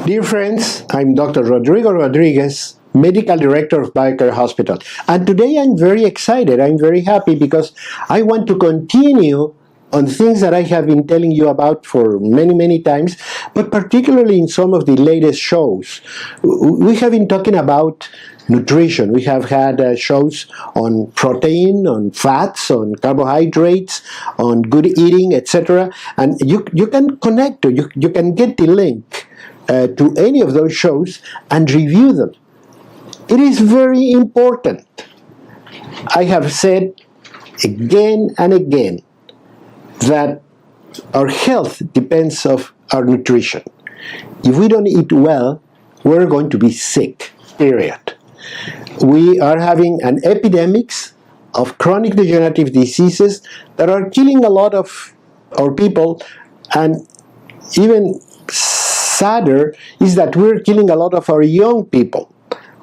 Dear friends, I'm Dr. Rodrigo Rodriguez, Medical Director of BioCare Hospital. And today I'm very excited, I'm very happy because I want to continue on things that I have been telling you about for many times, but particularly in some of the latest shows. We have been talking about nutrition. We have had shows on protein, on fats, on carbohydrates, on good eating, etc. And you can connect, you can get the link to any of those shows and review them. It is very important. I have said again and again that our health depends on our nutrition. If we don't eat well, we're going to be sick, period. We are having an epidemic of chronic degenerative diseases that are killing a lot of our people, and even sadder is that we're killing a lot of our young people.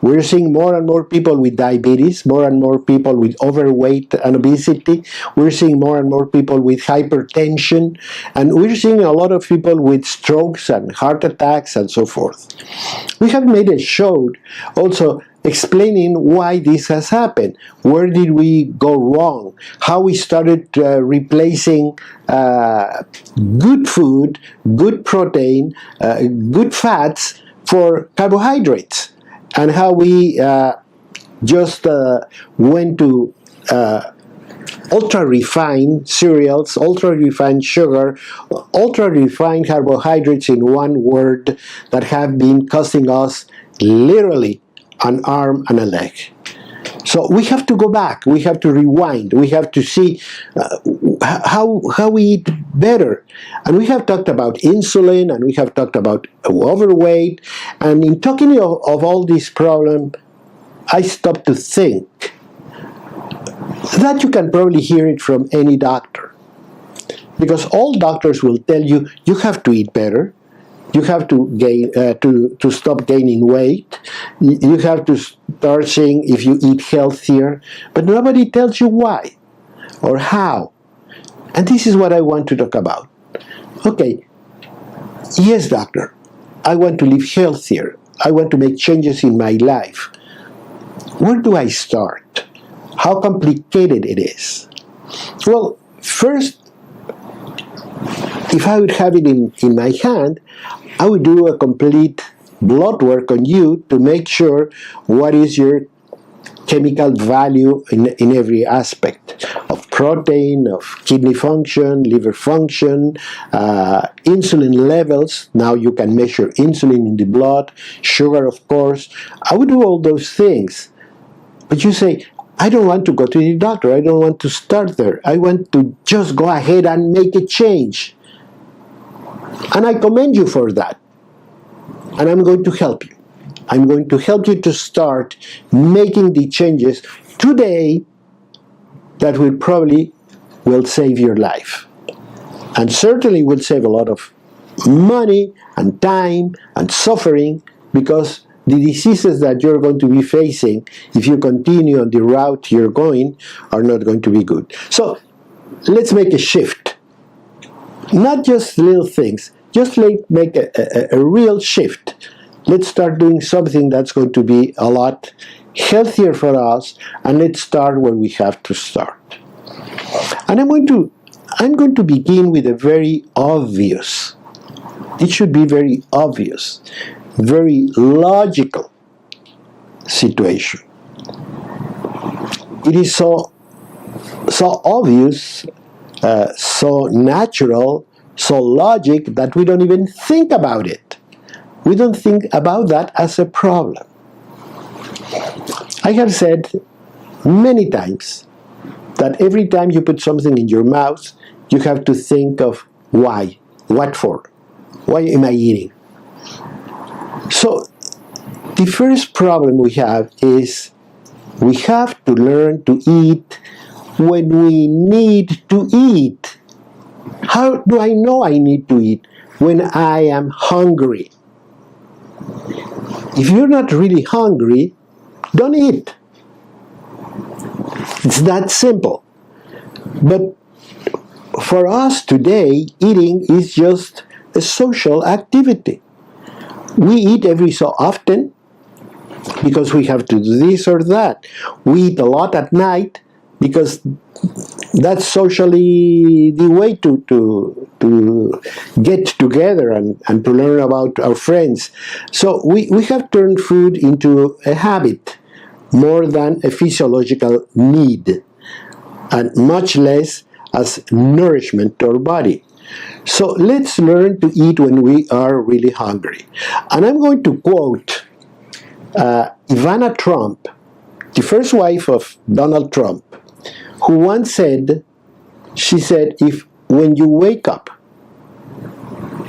We're seeing more and more people with diabetes, more and more people with overweight and obesity. We're seeing more and more people with hypertension, and we're seeing a lot of people with strokes and heart attacks and so forth. We have made a show also explaining why this has happened. Where did we go wrong? How we started replacing good food, good protein, good fats for carbohydrates, and how we just went to ultra-refined cereals, ultra-refined sugar, ultra-refined carbohydrates, in one word, that have been costing us literally an arm and a leg. So we have to go back, we have to rewind, we have to see how we eat better. And we have talked about insulin, and we have talked about overweight, and in talking of all these problems, I stopped to think that you can probably hear it from any doctor. Because all doctors will tell you, you have to eat better, you have to gain to stop gaining weight, you have to start saying if you eat healthier, but nobody tells you why or how. And this is what I want to talk about. Okay, yes, doctor, I want to live healthier, I want to make changes in my life. Where do I start? How complicated it is? Well, first, if I would have it in my hand, I would do a complete blood work on you to make sure what is your chemical value in every aspect of protein, of kidney function, liver function, insulin levels. Now you can measure insulin in the blood, sugar, of course. I would do all those things. But you say, I don't want to go to the doctor, I don't want to start there, I want to just go ahead and make a change. And I commend you for that. And I'm going to help you. I'm going to help you to start making the changes today that will save your life. And certainly will save a lot of money and time and suffering, because the diseases that you're going to be facing, if you continue on the route you're going, are not going to be good. So let's make a shift. Not just little things, just make a real shift. Let's start doing something that's going to be a lot healthier for us, and let's start where we have to start. And I'm going to begin with a very obvious, it should be very obvious, very logical situation. It is so obvious, so natural, so logic, that we don't even think about it. We don't think about that as a problem. I have said many times that every time you put something in your mouth, you have to think of why, what for, why am I eating? So the first problem we have is we have to learn to eat when we need to eat. How do I know I need to eat? When I am hungry. If you're not really hungry, don't eat. It's that simple. But for us today, eating is just a social activity. We eat every so often because we have to do this or that. We eat a lot at night because that's socially the way to get together and to learn about our friends. So we have turned food into a habit more than a physiological need, and much less as nourishment to our body. So let's learn to eat when we are really hungry. And I'm going to quote Ivana Trump, the first wife of Donald Trump, who once said, she said, if when you wake up,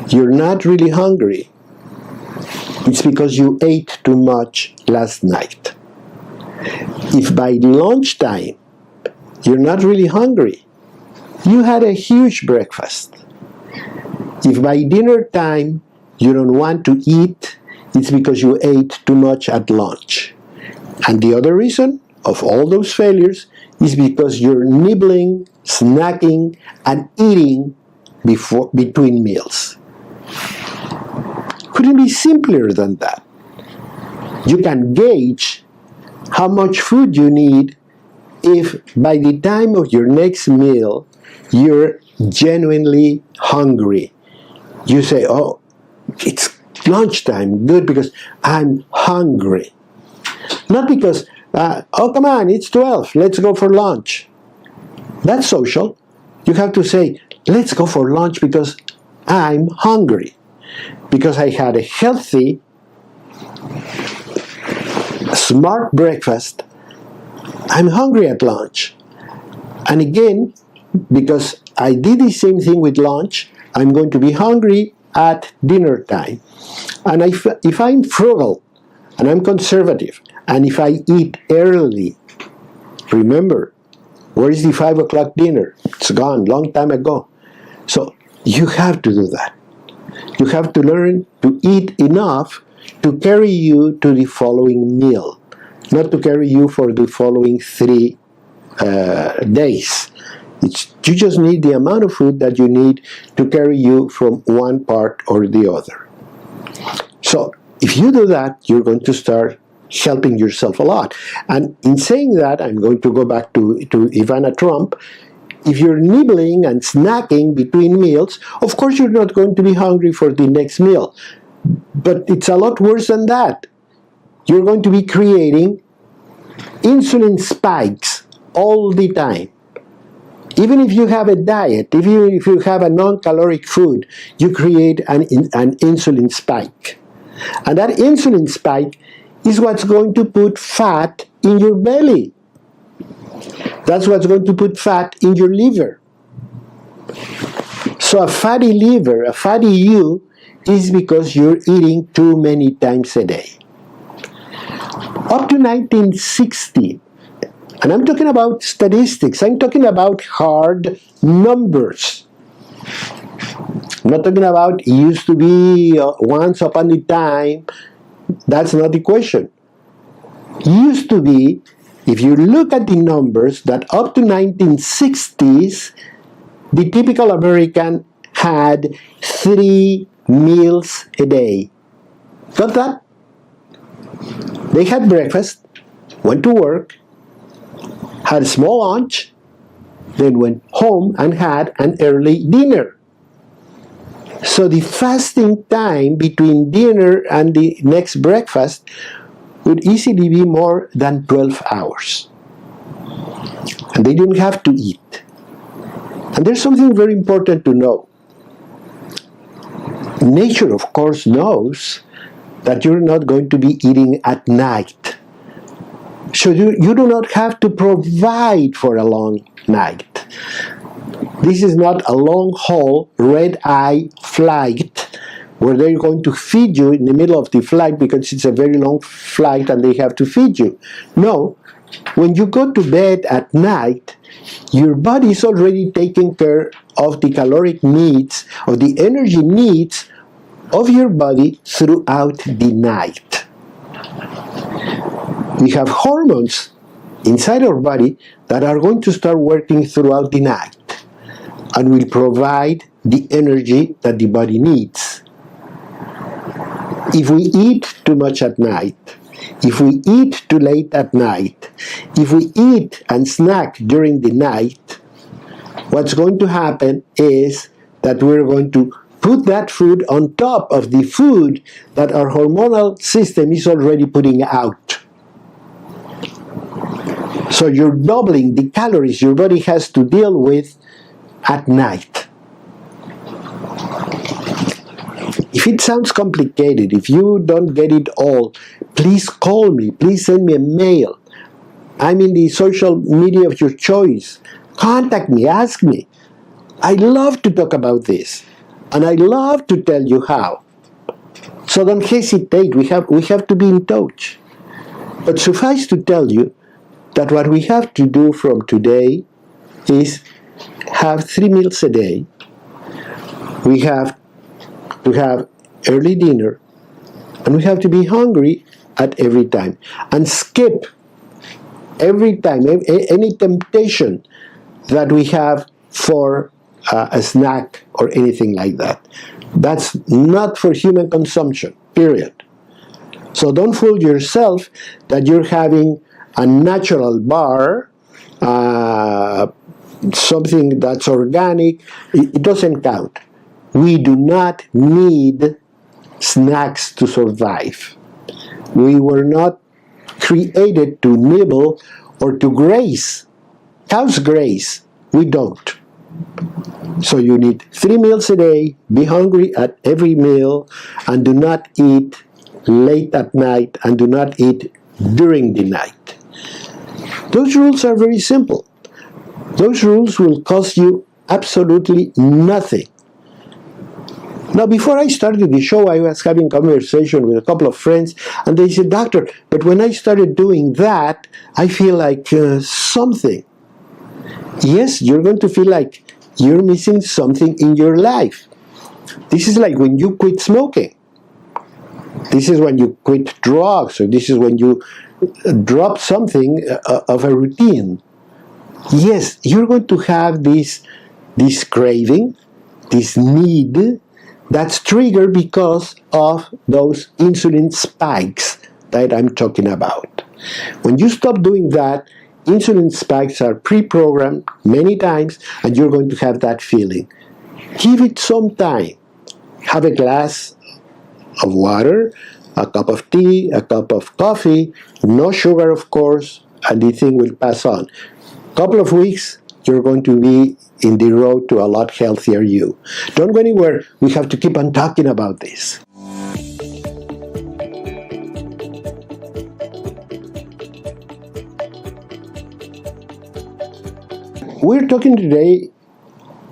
you're not really hungry, it's because you ate too much last night. If by lunchtime, you're not really hungry, you had a huge breakfast. If by dinner time, you don't want to eat, it's because you ate too much at lunch. And the other reason of all those failures is because you're nibbling, snacking, and eating between meals. Couldn't be simpler than that. You can gauge how much food you need if by the time of your next meal, you're genuinely hungry. You say, oh, it's lunchtime, good, because I'm hungry. Not because, oh, come on, it's 12, let's go for lunch. That's social. You have to say, let's go for lunch because I'm hungry. Because I had a healthy, smart breakfast, I'm hungry at lunch. And again, because I did the same thing with lunch, I'm going to be hungry at dinner time. And if I'm frugal, and I'm conservative, and if I eat early, remember, where is the 5 o'clock dinner? It's gone, long time ago. So you have to do that. You have to learn to eat enough to carry you to the following meal, not to carry you for the following 3 days. You just need the amount of food that you need to carry you from one part or the other. So if you do that, you're going to start helping yourself a lot. And in saying that, I'm going to go back to Ivana Trump. If you're nibbling and snacking between meals, of course you're not going to be hungry for the next meal. But it's a lot worse than that. You're going to be creating insulin spikes all the time. Even if you have a diet, even if you have a non-caloric food, you create an insulin spike. And that insulin spike is what's going to put fat in your belly. That's what's going to put fat in your liver. So a fatty liver, a fatty you, is because you're eating too many times a day. Up to 1960, and I'm talking about statistics, I'm talking about hard numbers. I'm not talking about it used to be once upon a time. That's not the question. Used to be, if you look at the numbers, that up to 1960s, the typical American had 3 meals a day. Got that? They had breakfast, went to work, had a small lunch, then went home and had an early dinner. So the fasting time between dinner and the next breakfast would easily be more than 12 hours. And they didn't have to eat. And there's something very important to know. Nature, of course, knows that you're not going to be eating at night. So you do not have to provide for a long night. This is not a long-haul, red-eye flight where they're going to feed you in the middle of the flight because it's a very long flight and they have to feed you. No, when you go to bed at night, your body is already taking care of the caloric needs, of the energy needs of your body throughout the night. We have hormones inside our body that are going to start working throughout the night and will provide the energy that the body needs. if we eat too much at night, if we eat too late at night, if we eat and snack during the night, what's going to happen is that we're going to put that food on top of the food that our hormonal system is already putting out. So you're doubling the calories your body has to deal with at night. If it sounds complicated, if you don't get it all, please call me, please send me a mail. I'm in the social media of your choice. Contact me, ask me. I love to talk about this, and I love to tell you how. So don't hesitate, we have to be in touch. But suffice to tell you that what we have to do from today is have 3 meals a day. We have to have early dinner, and we have to be hungry at every time. And skip every time, any temptation that we have for a snack or anything like that. That's not for human consumption, period. So don't fool yourself that you're having a natural bar, something that's organic. It doesn't count. We do not need snacks to survive. We were not created to nibble or to graze. Cows graze. We don't. So you need 3 meals a day, be hungry at every meal, and do not eat late at night, and do not eat during the night. Those rules are very simple. Those rules will cost you absolutely nothing. Now, before I started the show, I was having a conversation with a couple of friends, and they said, "Doctor, but when I started doing that, I feel like something." Yes, you're going to feel like you're missing something in your life. This is like when you quit smoking. This is when you quit drugs, or this is when you drop something of a routine. Yes, you're going to have this craving, this need, that's triggered because of those insulin spikes that I'm talking about. When you stop doing that, insulin spikes are pre-programmed many times, and you're going to have that feeling. Give it some time. Have a glass of water, a cup of tea, a cup of coffee, no sugar, of course, and the thing will pass on. Couple of weeks, you're going to be in the road to a lot healthier you. Don't go anywhere. We have to keep on talking about this. We're talking today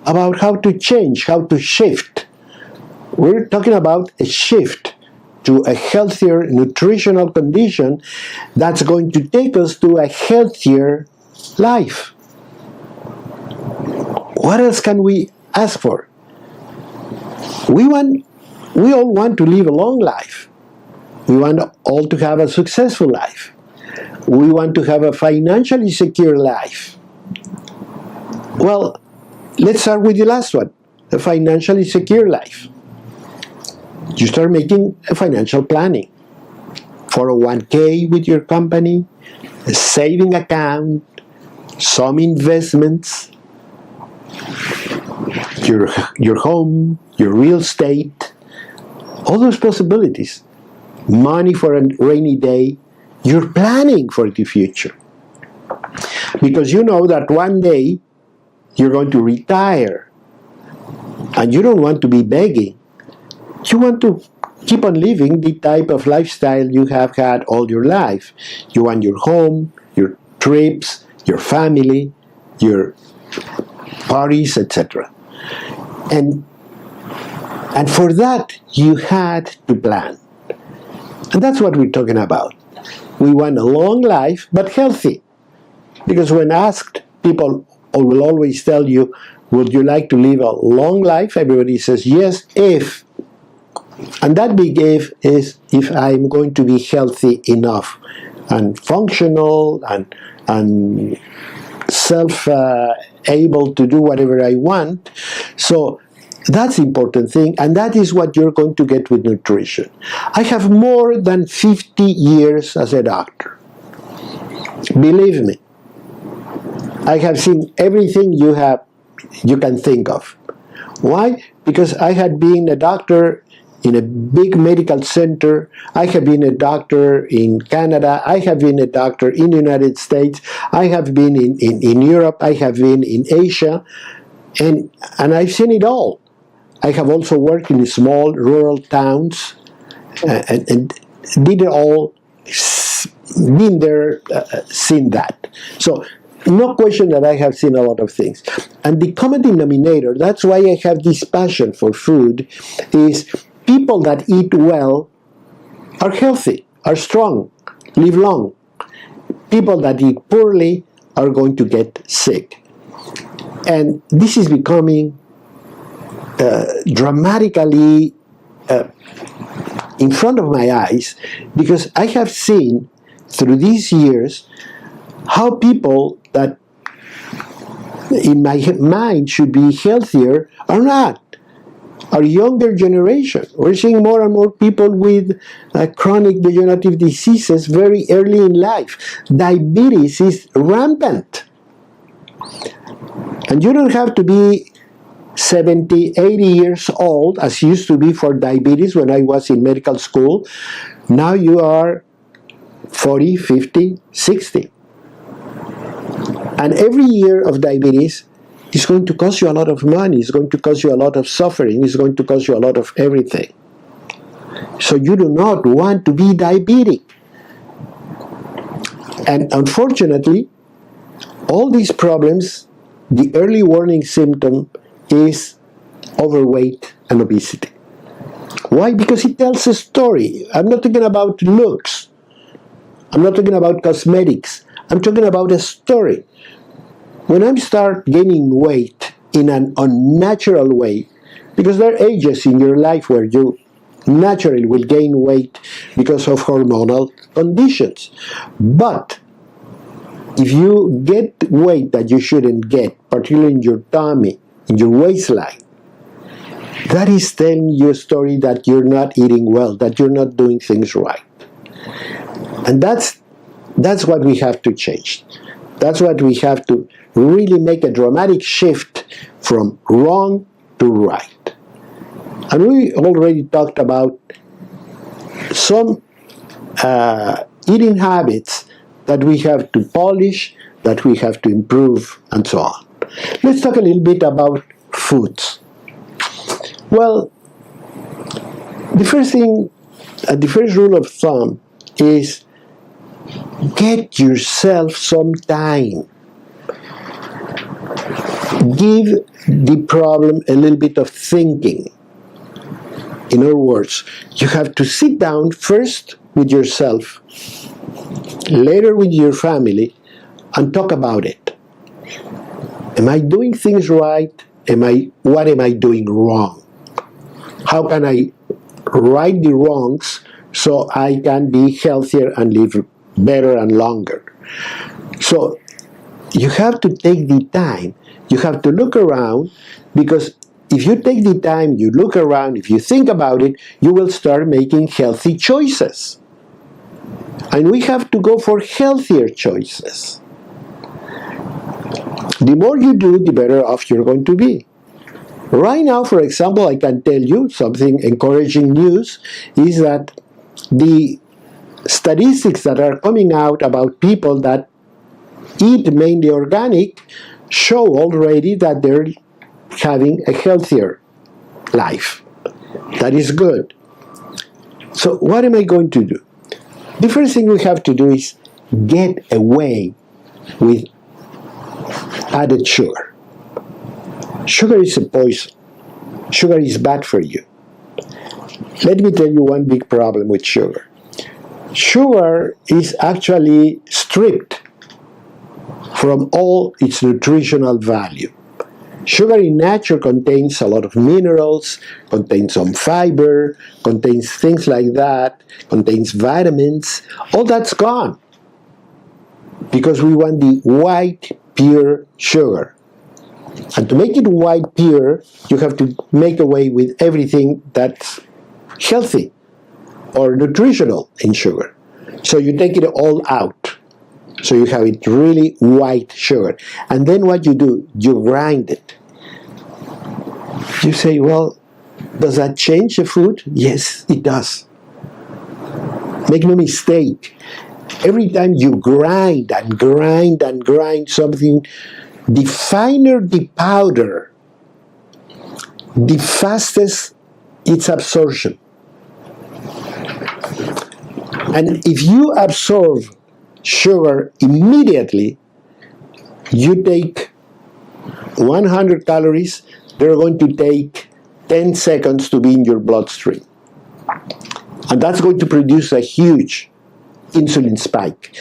about how to change, how to shift. We're talking about a shift to a healthier nutritional condition that's going to take us to a healthier life. What else can we ask for? We all want to live a long life. We want all to have a successful life. We want to have a financially secure life. Well, let's start with the last one, a financially secure life. You start making a financial planning. 401k with your company, a saving account, some investments, your home, your real estate, all those possibilities. Money for a rainy day. You're planning for the future. Because you know that one day you're going to retire, and you don't want to be begging. You want to keep on living the type of lifestyle you have had all your life. You want your home, your trips, your family, your parties, etc. And for that, you had to plan. And that's what we're talking about. We want a long life, but healthy. Because when asked, people will always tell you, would you like to live a long life? Everybody says, yes, if. And that big if is if I'm going to be healthy enough and functional and self-able to do whatever I want. So That's the important thing, and that is what you're going to get with nutrition. I have more than 50 years as a doctor. Believe me, I have seen everything you can think of. Why? Because I had been a doctor in a big medical center. I have been a doctor in Canada. I have been a doctor in the United States. I have been in Europe. I have been in Asia. And I've seen it all. I have also worked in small rural towns and did it all, been there, seen that. So no question that I have seen a lot of things. And the common denominator, that's why I have this passion for food, is people that eat well are healthy, are strong, live long. People that eat poorly are going to get sick. And this is becoming dramatically in front of my eyes, because I have seen through these years how people that in my mind should be healthier are not. Our younger generation, we're seeing more and more people with chronic degenerative diseases very early in life. Diabetes is rampant. And you don't have to be 70, 80 years old, as used to be for diabetes when I was in medical school. Now you are 40, 50, 60. And every year of diabetes is going to cost you a lot of money, it's going to cost you a lot of suffering, it's going to cost you a lot of everything. So you do not want to be diabetic. And unfortunately, all these problems, the early warning symptom is overweight and obesity. Why? Because it tells a story. I'm not talking about looks. I'm not talking about cosmetics. I'm talking about a story. When I start gaining weight in an unnatural way, because there are ages in your life where you naturally will gain weight because of hormonal conditions. But if you get weight that you shouldn't get, particularly in your tummy, in your waistline, that is telling you a story that you're not eating well, that you're not doing things right. And that's what we have to change. That's what we have to really make a dramatic shift from wrong to right. And we already talked about some eating habits that we have to polish, that we have to improve, and so on. Let's talk a little bit about foods. Well, the first thing, the first rule of thumb is get yourself some time. Give the problem a little bit of thinking. In other words, you have to sit down first with yourself, later with your family, and talk about it. Am I doing things right? What am I doing wrong? How can I right the wrongs so I can be healthier and live better and longer? So you have to take the time. You have to look around, because if you take the time, you look around, if you think about it, you will start making healthy choices. And we have to go for healthier choices. The more you do, the better off you're going to be. Right now, for example, I can tell you something encouraging news is that the statistics that are coming out about people that eat mainly organic show already that they're having a healthier life. That is good. So what am I going to do? The first thing we have to do is get away with added sugar. Sugar is a poison. Sugar is bad for you. Let me tell you one big problem with sugar. Sugar is actually stripped from all its nutritional value. Sugar in nature contains a lot of minerals, contains some fiber, contains things like that, contains vitamins. All that's gone because we want the white, pure sugar. And to make it white pure, you have to make away with everything that's healthy or nutritional in sugar. So you take it all out. So you have it really white sugar. And then what you do, you grind it. You say, well, does that change the food? Yes, it does. Make no mistake. Every time you grind and grind and grind something, the finer the powder, the fastest its absorption. And if you absorb sugar immediately, you take 100 calories, they're going to take 10 seconds to be in your bloodstream. And that's going to produce a huge insulin spike.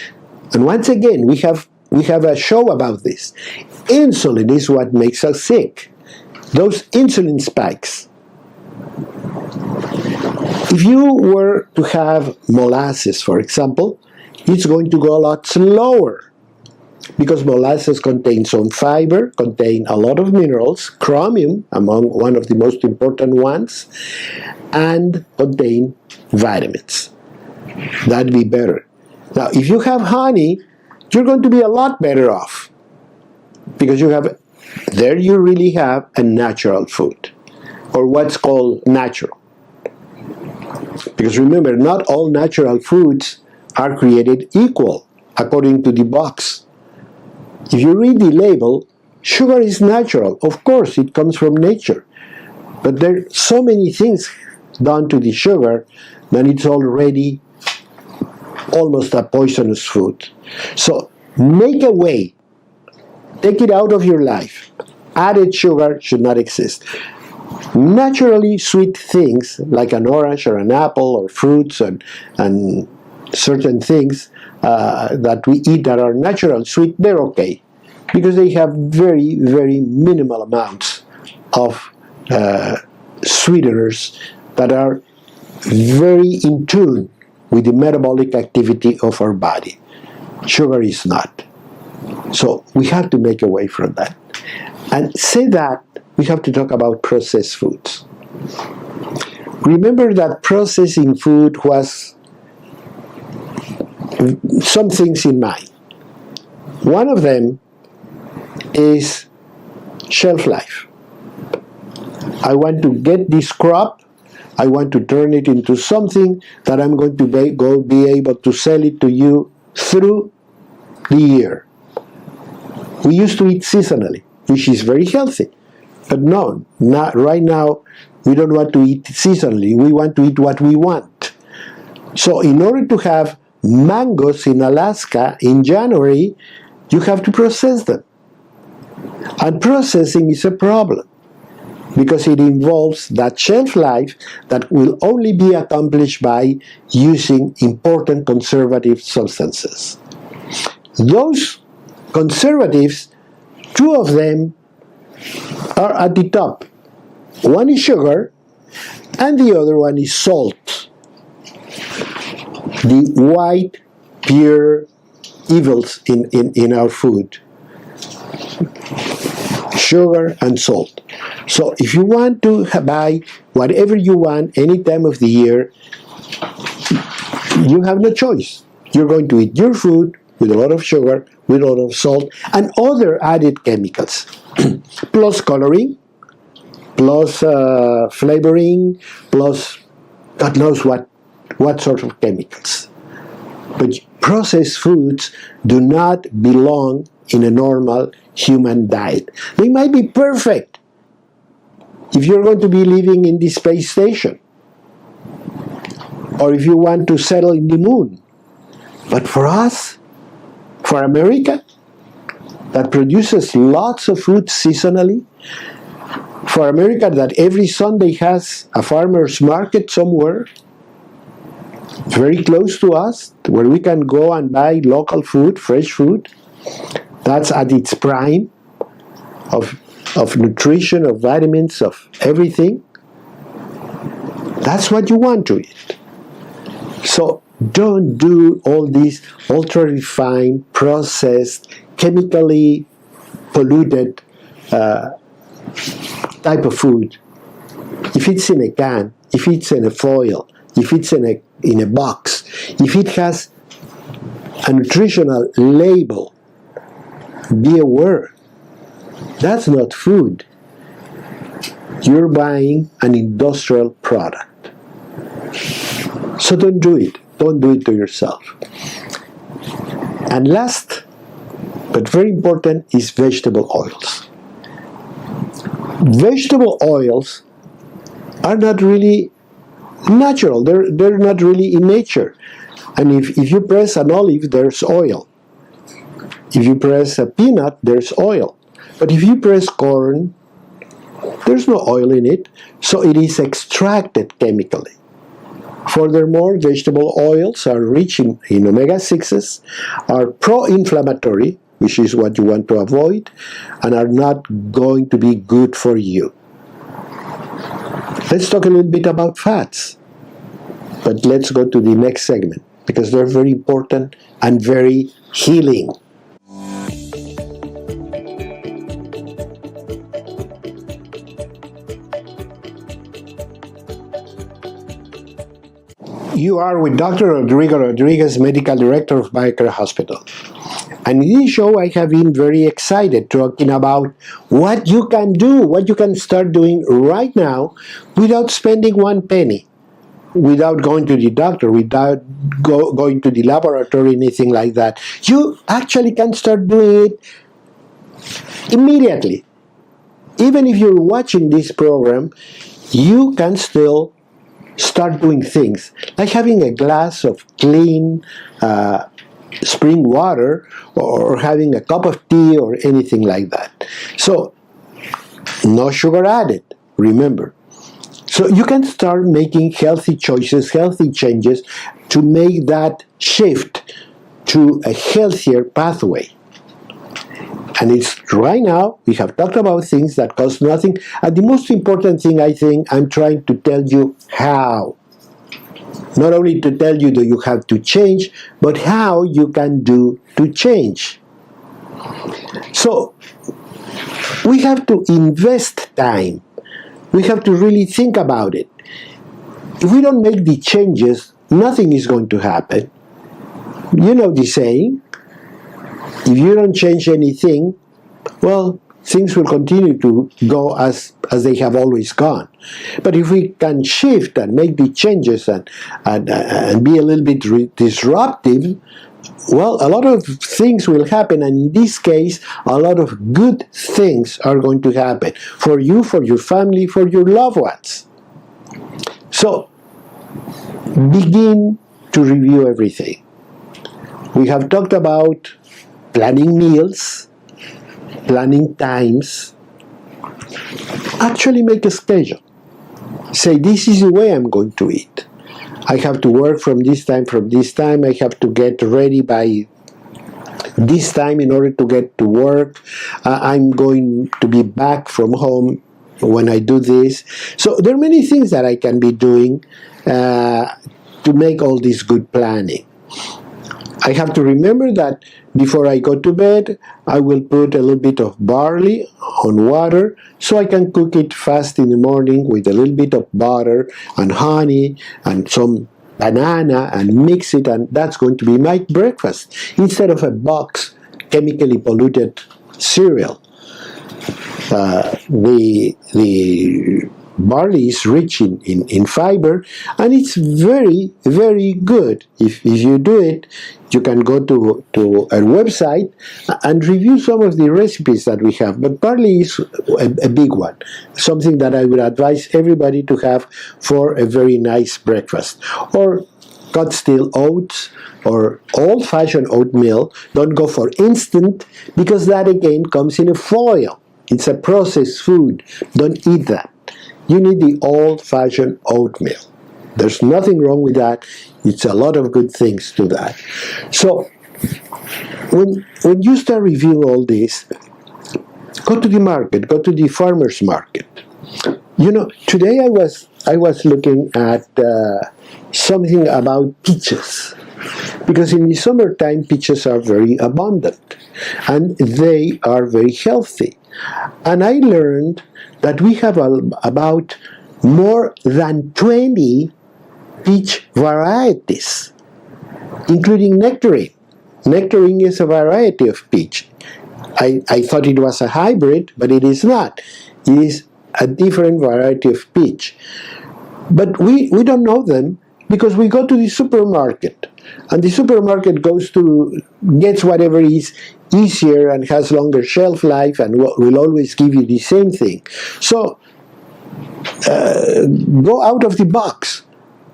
And once again, we have a show about this. Insulin is what makes us sick. Those insulin spikes. If you were to have molasses, for example, it's going to go a lot slower because molasses contains some fiber, contain a lot of minerals, chromium among one of the most important ones, and contain vitamins. That'd be better. Now, if you have honey, you're going to be a lot better off because there you really have a natural food, or what's called natural. Because remember, not all natural foods are created equal according to the box. If you read the label, sugar is natural. Of course, it comes from nature. But there are so many things done to the sugar that it's already almost a poisonous food. So make a way. Take it out of your life. Added sugar should not exist. Naturally sweet things like an orange or an apple or fruits and certain things that we eat that are natural sweet, they're okay because they have very, very minimal amounts of sweeteners that are very in tune with the metabolic activity of our body. Sugar is not. So we have to make away from that. And say that, we have to talk about processed foods. Remember that processing food was some things in mind. One of them is shelf life. I want to get this crop, I want to turn it into something that I'm going to be able to sell it to you through the year. We used to eat seasonally, which is very healthy. But no, not right now, we don't want to eat seasonally. We want to eat what we want. So in order to have mangoes in Alaska in January, you have to process them. And processing is a problem because it involves that shelf life that will only be accomplished by using important conservative substances. Those conservatives, two of them are at the top. One is sugar, and the other one is salt. The white, pure evils in our food. Sugar and salt. So if you want to buy whatever you want any time of the year, you have no choice. You're going to eat your food with a lot of sugar, with a lot of salt, and other added chemicals. Plus coloring, plus flavoring, plus God knows what sort of chemicals. But processed foods do not belong in a normal human diet. They might be perfect if you're going to be living in the space station, or if you want to settle in the moon. But for us, for America, that produces lots of food seasonally, for America that every Sunday has a farmer's market somewhere, very close to us, where we can go and buy local food, fresh food, that's at its prime of nutrition, of vitamins, of everything. That's what you want to eat. So don't do all these ultra-refined, processed, chemically polluted type of food, if it's in a can, if it's in a foil, if it's in a box, if it has a nutritional label, be aware. That's not food. You're buying an industrial product. So don't do it. Don't do it to yourself. And last, but very important, is vegetable oils. Vegetable oils are not really natural. They're not really in nature. And if you press an olive, there's oil. If you press a peanut, there's oil. But if you press corn, there's no oil in it, so it is extracted chemically. Furthermore, vegetable oils are rich in omega-6s, are pro-inflammatory, which is what you want to avoid, and are not going to be good for you. Let's talk a little bit about fats. But let's go to the next segment, because they're very important and very healing. You are with Dr. Rodrigo Rodriguez, Medical Director of BioCare Hospital. And in this show, I have been very excited talking about what you can do, what you can start doing right now without spending one penny, without going to the doctor, without going to the laboratory, anything like that. You actually can start doing it immediately. Even if you're watching this program, you can still start doing things, like having a glass of clean spring water, or having a cup of tea, or anything like that. So, no sugar added, remember. So you can start making healthy choices, healthy changes to make that shift to a healthier pathway. And it's right now, we have talked about things that cost nothing. And the most important thing, I think, I'm trying to tell you how. Not only to tell you that you have to change, but how you can do to change. So, we have to invest time. We have to really think about it. If we don't make the changes, nothing is going to happen. You know the saying, if you don't change anything, well, things will continue to go as they have always gone. But if we can shift and make the changes and be a little bit disruptive, well, a lot of things will happen, and in this case, a lot of good things are going to happen for you, for your family, for your loved ones. So, begin to review everything. We have talked about planning meals, planning times. Actually make a schedule. Say, this is the way I'm going to eat. I have to work from this time, I have to get ready by this time in order to get to work. I'm going to be back from home when I do this. So there are many things that I can be doing to make all this good planning. I have to remember that before I go to bed, I will put a little bit of barley on water so I can cook it fast in the morning with a little bit of butter and honey and some banana and mix it, and that's going to be my breakfast instead of a box chemically polluted cereal. The barley is rich in fiber, and it's very, very good. If you do it, you can go to our website and review some of the recipes that we have. But barley is a big one, something that I would advise everybody to have for a very nice breakfast. Or cut steel oats or old-fashioned oatmeal. Don't go for instant, because that again comes in a foil. It's a processed food. Don't eat that. You need the old-fashioned oatmeal. There's nothing wrong with that. It's a lot of good things to that. So, when you start reviewing all this, go to the market, go to the farmer's market. You know, today I was looking at something about peaches. Because in the summertime, peaches are very abundant and they are very healthy. And I learned that we have about more than 20 peach varieties, including nectarine. Nectarine is a variety of peach. I thought it was a hybrid, but it is not. It is a different variety of peach. But we don't know them because we go to the supermarket. And the supermarket gets whatever is easier and has longer shelf life and will always give you the same thing. So go out of the box.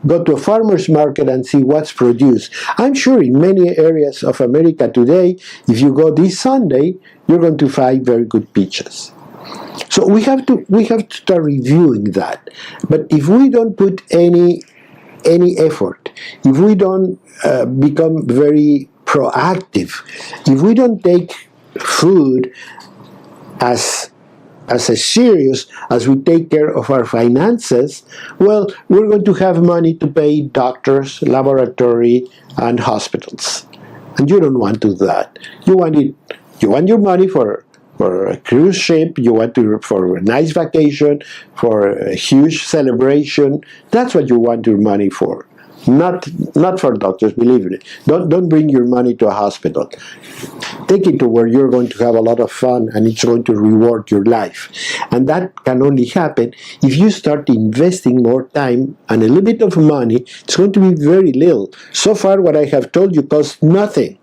Go to a farmer's market and see what's produced. I'm sure in many areas of America today, if you go this Sunday, you're going to find very good peaches. So we have to start reviewing that. But if we don't put any effort, if we don't become very proactive, if we don't take food as serious as we take care of our finances, well, we're going to have money to pay doctors, laboratory, and hospitals. And you don't want to do that. You want your money for a cruise ship, you want for a nice vacation, for a huge celebration. That's what you want your money for. Not for doctors, believe me. Don't bring your money to a hospital. Take it to where you're going to have a lot of fun and it's going to reward your life. And that can only happen if you start investing more time and a little bit of money. It's going to be very little. So far, what I have told you costs nothing.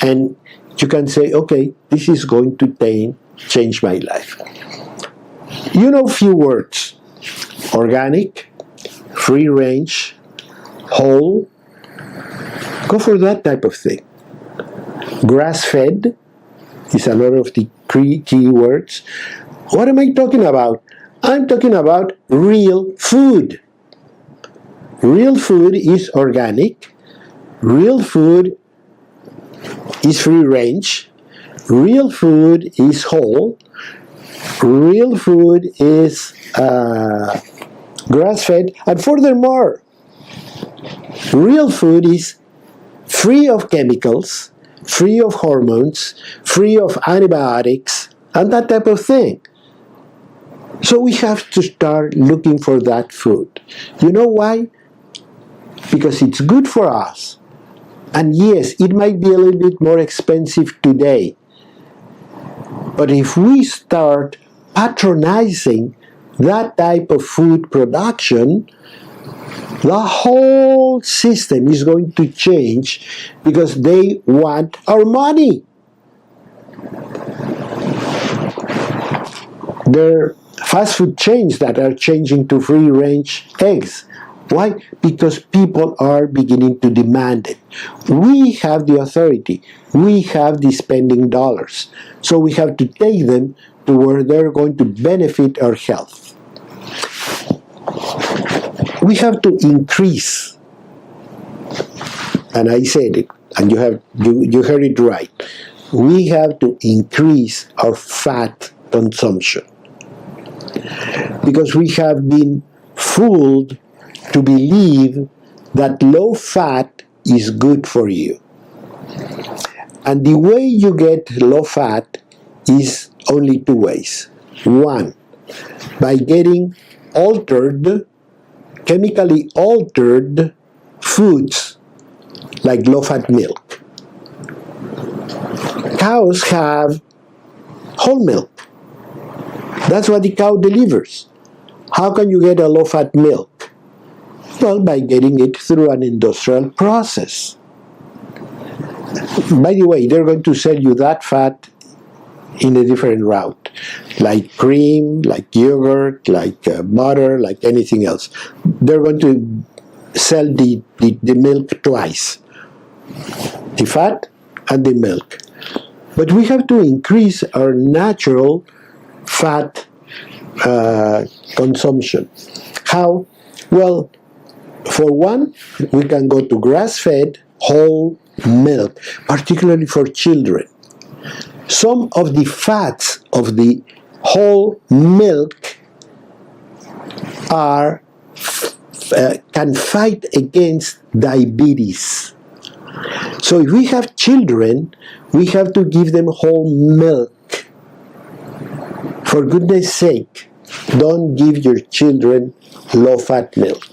And you can say, okay, this is going to change my life. You know few words: organic, free range, whole. Go for that type of thing. Grass-fed is another of the key words. What am I talking about? I'm talking about real food. Real food is organic. Real food is free range. Real food is whole. Real food is grass-fed. And furthermore, real food is free of chemicals, free of hormones, free of antibiotics, and that type of thing. So we have to start looking for that food. You know why? Because it's good for us. And yes, it might be a little bit more expensive today. But if we start patronizing that type of food production, the whole system is going to change because they want our money. There are fast food chains that are changing to free-range eggs. Why? Because people are beginning to demand it. We have the authority. We have the spending dollars. So we have to take them to where they're going to benefit our health. We have to increase, and I said it, and you heard it right. We have to increase our fat consumption because we have been fooled to believe that low fat is good for you. And the way you get low fat is only two ways. One, by getting chemically altered foods like low-fat milk. Cows have whole milk. That's what the cow delivers. How can you get a low-fat milk? Well, by getting it through an industrial process. By the way, they're going to sell you that fat in a different route, like cream, like yogurt, like butter, like anything else. They're going to sell the milk twice, the fat and the milk. But we have to increase our natural fat consumption. How? Well, for one, we can go to grass-fed whole milk, particularly for children. Some of the fats of the whole milk can fight against diabetes. So if we have children, we have to give them whole milk. For goodness sake, don't give your children low-fat milk.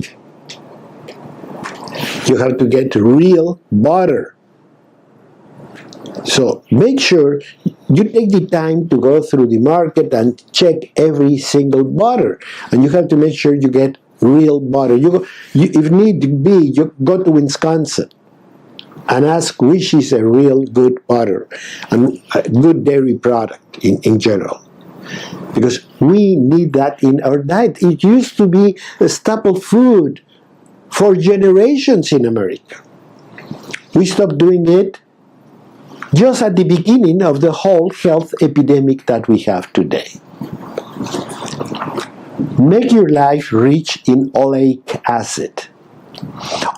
You have to get real butter. So make sure you take the time to go through the market and check every single butter. And you have to make sure you get real butter. If need be, you go to Wisconsin and ask which is a real good butter and a good dairy product in general. Because we need that in our diet. It used to be a staple food for generations in America. We stopped doing it just at the beginning of the whole health epidemic that we have today. Make your life rich in oleic acid.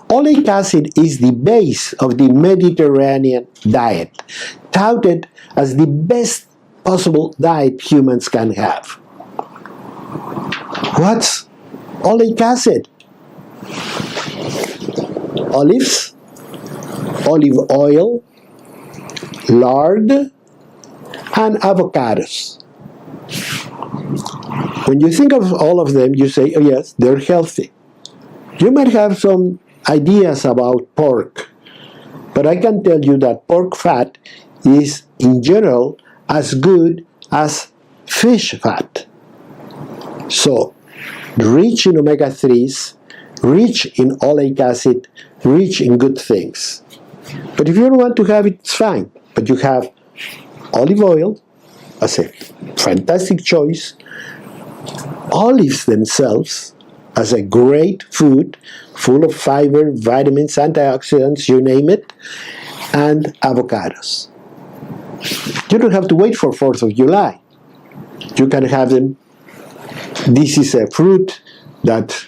Oleic acid is the base of the Mediterranean diet, touted as the best possible diet humans can have. What's oleic acid? Olives, olive oil, lard, and avocados. When you think of all of them, you say, oh yes, they're healthy. You might have some ideas about pork, but I can tell you that pork fat is, in general, as good as fish fat. So, rich in omega-3s, rich in oleic acid, rich in good things. But if you don't want to have it, it's fine. But you have olive oil as a fantastic choice, olives themselves as a great food, full of fiber, vitamins, antioxidants, you name it, and avocados. You don't have to wait for 4th of July. You can have them. This is a fruit that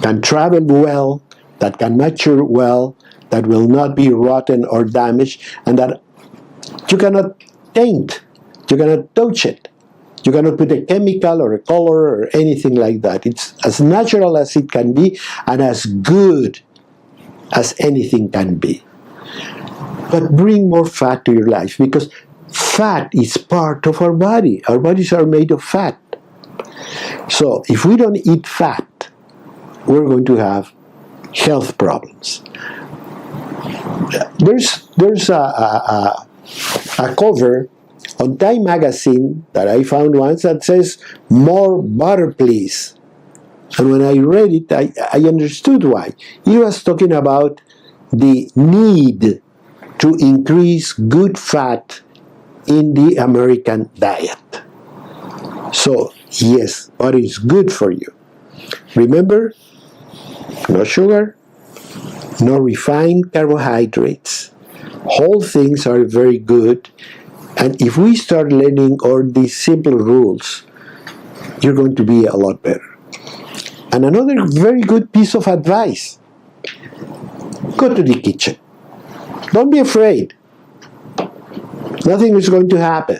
can travel well, that can mature well, that will not be rotten or damaged, and that you cannot taint, you cannot touch it. You cannot put a chemical or a color or anything like that. It's as natural as it can be and as good as anything can be. But bring more fat to your life, because fat is part of our body. Our bodies are made of fat. So if we don't eat fat, we're going to have health problems. There's a cover on Time magazine that I found once that says, "More butter, please." And when I read it, I understood why. He was talking about the need to increase good fat in the American diet. So, yes, butter is good for you. Remember, no sugar, no refined carbohydrates. Whole things are very good. And if we start learning all these simple rules, you're going to be a lot better. And another very good piece of advice: go to the kitchen. Don't be afraid. Nothing is going to happen.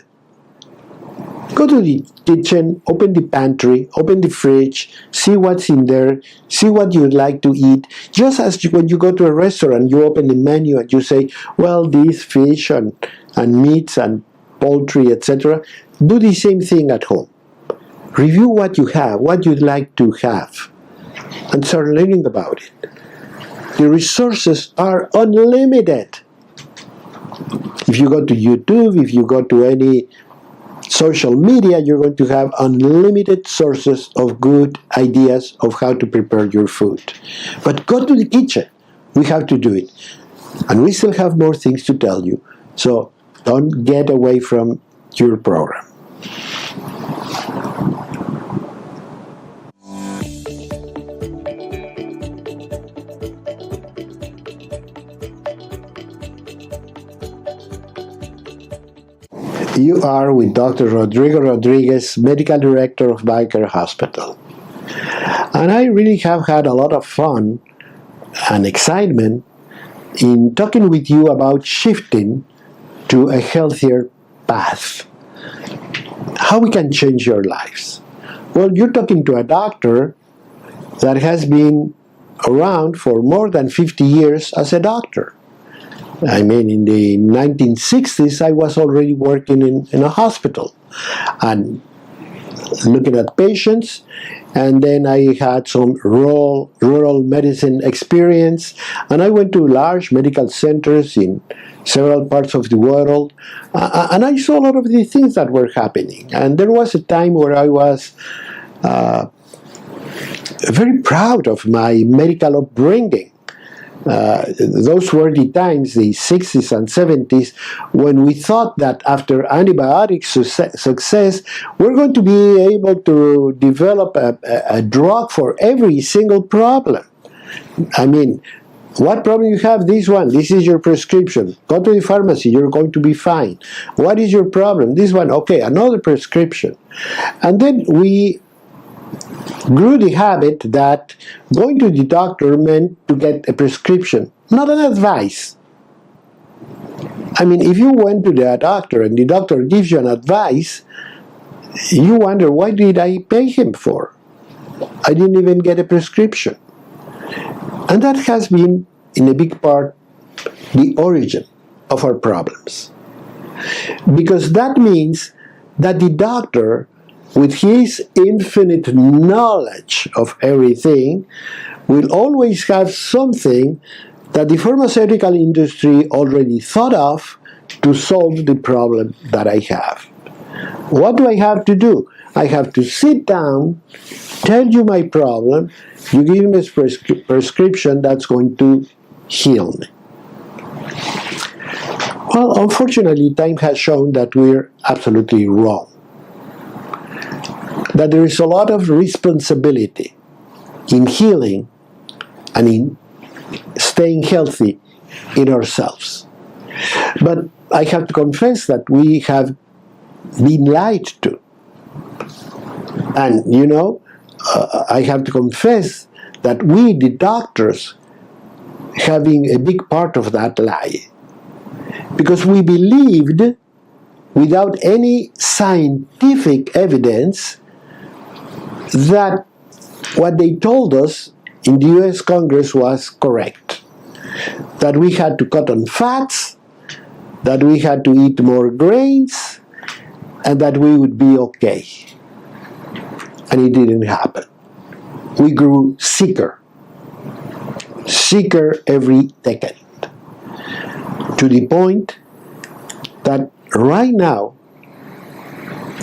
Go to the kitchen, open the pantry, open the fridge, see what's in there, see what you'd like to eat. Just as when you go to a restaurant, you open the menu and you say, well, these fish and meats and poultry, etc. Do the same thing at home. Review what you have, what you'd like to have, and start learning about it. The resources are unlimited. If you go to YouTube, if you go to any social media, you're going to have unlimited sources of good ideas of how to prepare your food. But go to the kitchen. We have to do it. And we still have more things to tell you. So don't get away from your program. You are with Dr. Rodrigo Rodriguez, Medical Director of BioCare Hospital. And I really have had a lot of fun and excitement in talking with you about shifting to a healthier path. How we can change your lives. Well, you're talking to a doctor that has been around for more than 50 years as a doctor. I mean, in the 1960s, I was already working in a hospital and looking at patients, and then I had some rural medicine experience, and I went to large medical centers in several parts of the world, and I saw a lot of the things that were happening. And there was a time where I was very proud of my medical upbringing. Those were the times, the 60s and 70s, when we thought that after antibiotic success, we're going to be able to develop a drug for every single problem. I mean, what problem you have? This one. This is your prescription. Go to the pharmacy. You're going to be fine. What is your problem? This one. Okay, another prescription. And then we grew the habit that going to the doctor meant to get a prescription, not an advice. I mean, if you went to the doctor and the doctor gives you an advice, you wonder, why did I pay him for? I didn't even get a prescription. And that has been, in a big part, the origin of our problems. Because that means that the doctor, with his infinite knowledge of everything, will always have something that the pharmaceutical industry already thought of to solve the problem that I have. What do I have to do? I have to sit down, tell you my problem, you give me a prescription that's going to heal me. Well, unfortunately, time has shown that we're absolutely wrong. That there is a lot of responsibility in healing and in staying healthy in ourselves. But I have to confess that we have been lied to. And, you know, I have to confess that we, the doctors, having a big part of that lie. Because we believed, without any scientific evidence, that what they told us in the US Congress was correct. That we had to cut on fats, that we had to eat more grains, and that we would be okay. And it didn't happen. We grew sicker every decade, to the point that right now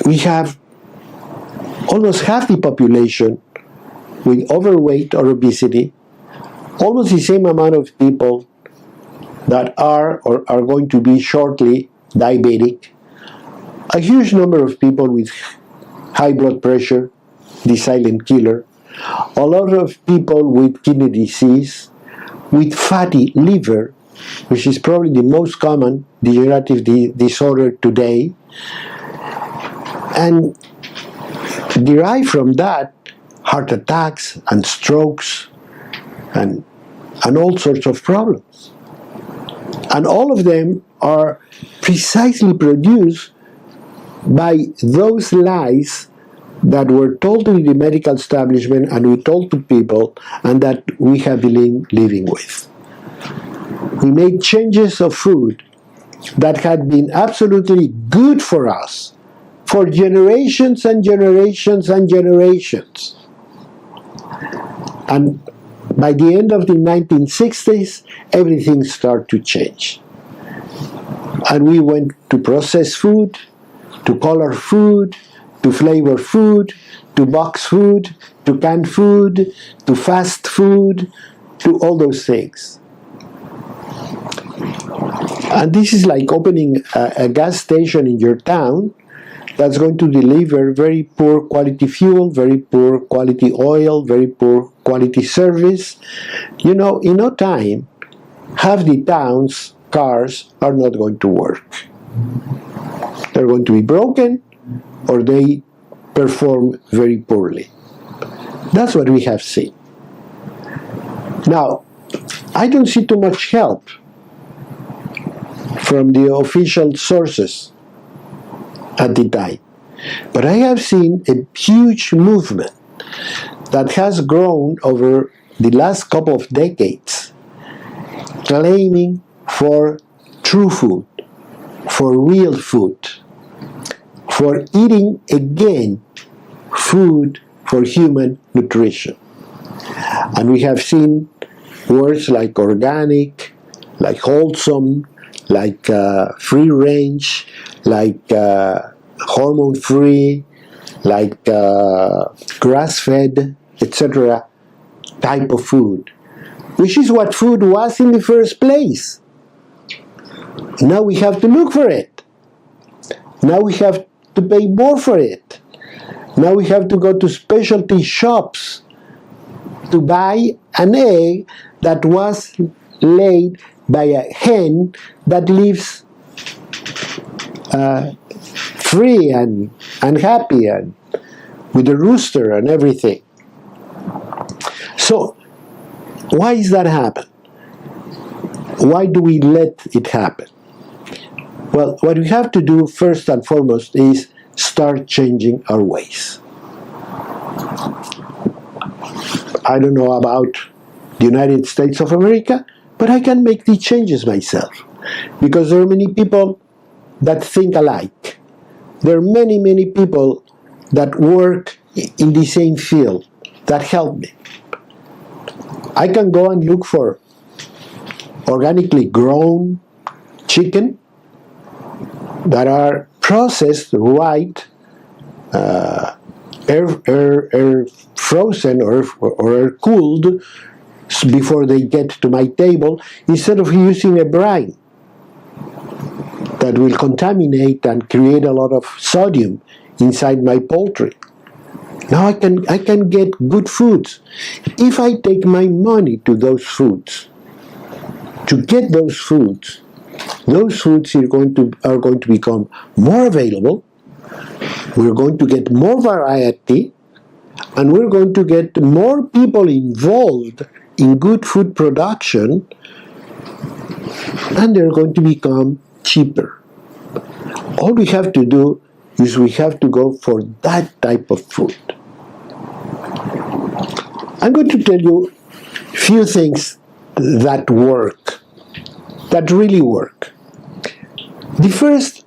we have almost half the population with overweight or obesity, almost the same amount of people that are or are going to be shortly diabetic, a huge number of people with high blood pressure, the silent killer, a lot of people with kidney disease, with fatty liver, which is probably the most common degenerative disorder today, and derive from that heart attacks and strokes and all sorts of problems. And all of them are precisely produced by those lies that were told to the medical establishment and we told to people, and that we have been living with. We made changes of food that had been absolutely good for us for generations and generations and generations. And by the end of the 1960s, everything started to change. And we went to processed food, to color food, to flavor food, to box food, to canned food, to fast food, to all those things. And this is like opening a gas station in your town that's going to deliver very poor quality fuel, very poor quality oil, very poor quality service. You know, in no time, half the town's cars are not going to work. They're going to be broken, or they perform very poorly. That's what we have seen. Now, I don't see too much help from the official sources at the time. But I have seen a huge movement that has grown over the last couple of decades, claiming for true food, for real food, for eating again food for human nutrition. And we have seen words like organic, like wholesome, like free range, like hormone free, like grass-fed, etc. type of food, which is what food was in the first place. Now we have to look for it. Now we have to pay more for it. Now we have to go to specialty shops to buy an egg that was laid by a hen that lives free and happy and with a rooster and everything. So, why does that happen? Why do we let it happen? Well, what we have to do first and foremost is start changing our ways. I don't know about the United States of America, but I can make these changes myself, because there are many people that think alike. There are many, many people that work in the same field that help me. I can go and look for organically grown chicken that are processed right, air frozen or air cooled before they get to my table, instead of using a brine that will contaminate and create a lot of sodium inside my poultry. Now I can get good foods. If I take my money to those foods, to get those foods are going to become more available. We're going to get more variety, and we're going to get more people involved in good food production, and they're going to become cheaper. All we have to do is we have to go for that type of food. I'm going to tell you a few things that work, that really work. The first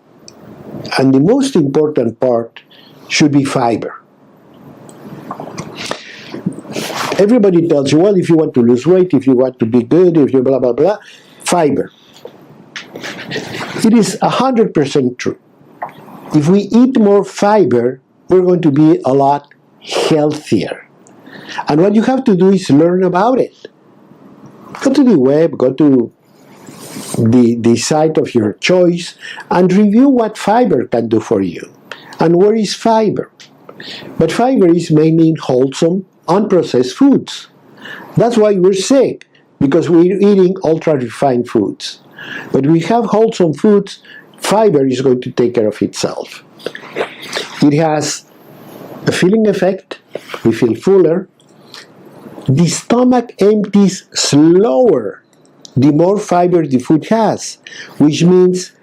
and the most important part should be fiber. Everybody tells you, well, if you want to lose weight, if you want to be good, if you blah, blah, blah, fiber. It is 100% true. If we eat more fiber, we're going to be a lot healthier. And what you have to do is learn about it. Go to the web, go to the site of your choice, and review what fiber can do for you. And where is fiber? But fiber is mainly in wholesome, unprocessed foods. That's why we're sick, because we're eating ultra-refined foods. But we have wholesome foods, fiber is going to take care of itself. It has a filling effect, we feel fuller. The stomach empties slower the more fiber the food has, which means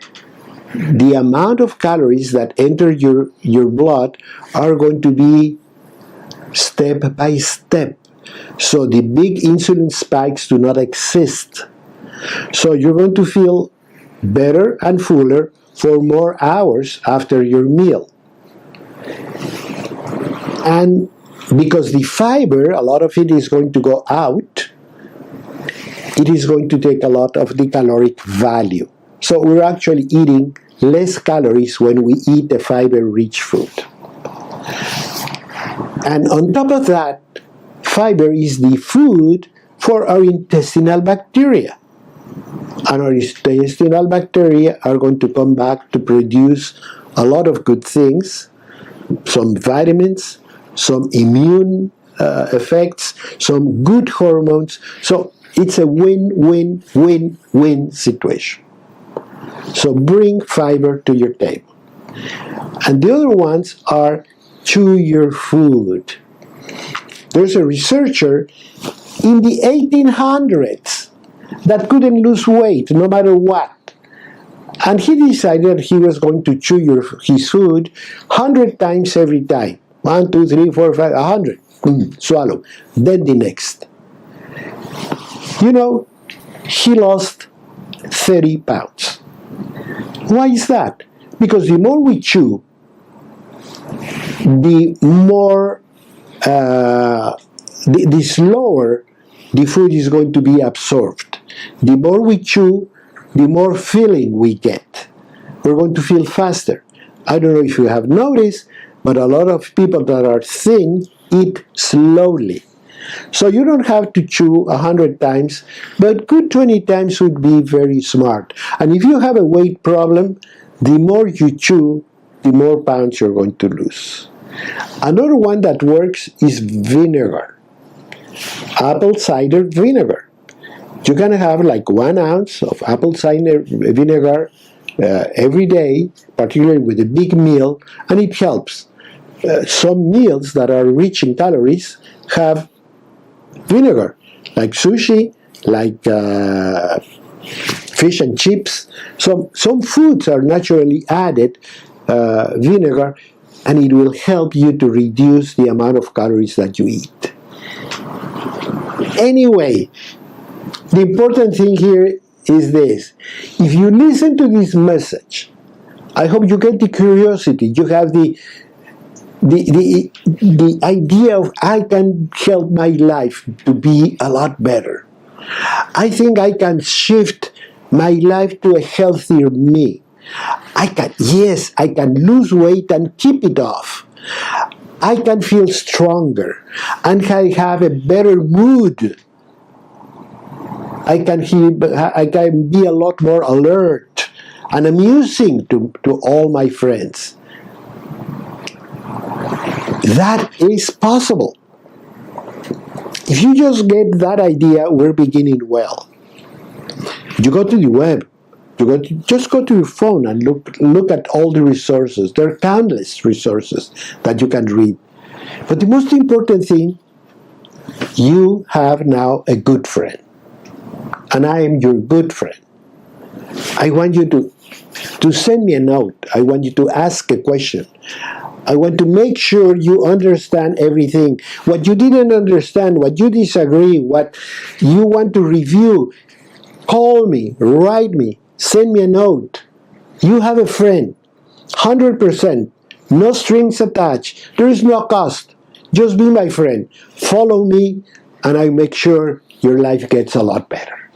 the amount of calories that enter your blood are going to be step by step. So the big insulin spikes do not exist. So you're going to feel better and fuller for more hours after your meal. And because the fiber, a lot of it is going to go out, it is going to take a lot of the caloric value. So we're actually eating less calories when we eat a fiber-rich food. And on top of that, fiber is the food for our intestinal bacteria. And our intestinal bacteria are going to come back to produce a lot of good things, some vitamins, some immune effects, some good hormones. So it's a win-win-win-win situation. So bring fiber to your table. And the other ones are chew your food. There's a researcher in the 1800s that couldn't lose weight no matter what. And he decided he was going to chew his food 100 times every time. 1, 2, 3, 4, 5, 100. Swallow. Then the next. You know, he lost 30 pounds. Why is that? Because the more we chew, the more, the slower the food is going to be absorbed. The more we chew, the more filling we get. We're going to feel faster. I don't know if you have noticed, but a lot of people that are thin eat slowly. So you don't have to chew 100 times, but good 20 times would be very smart. And if you have a weight problem, the more you chew, the more pounds you're going to lose. Another one that works is vinegar. Apple cider vinegar. You can have like 1 ounce of apple cider vinegar every day, particularly with a big meal, and it helps. Some meals that are rich in calories have vinegar, like sushi, like fish and chips. Some foods are naturally added vinegar, and it will help you to reduce the amount of calories that you eat. Anyway, the important thing here is this. If you listen to this message, I hope you get the curiosity, you have the idea of I can help my life to be a lot better. I think I can shift my life to a healthier me. I can lose weight and keep it off. I can feel stronger and I have a better mood. I can be a lot more alert and amusing to all my friends. That is possible. If you just get that idea, we're beginning well. You go to the web, just go to your phone and look at all the resources. There are countless resources that you can read. But the most important thing, you have now a good friend. And I am your good friend. I want you to send me a note. I want you to ask a question. I want to make sure you understand everything. What you didn't understand, what you disagree, what you want to review, call me, write me, send me a note. You have a friend, 100%, no strings attached. There is no cost. Just be my friend. Follow me, and I make sure your life gets a lot better.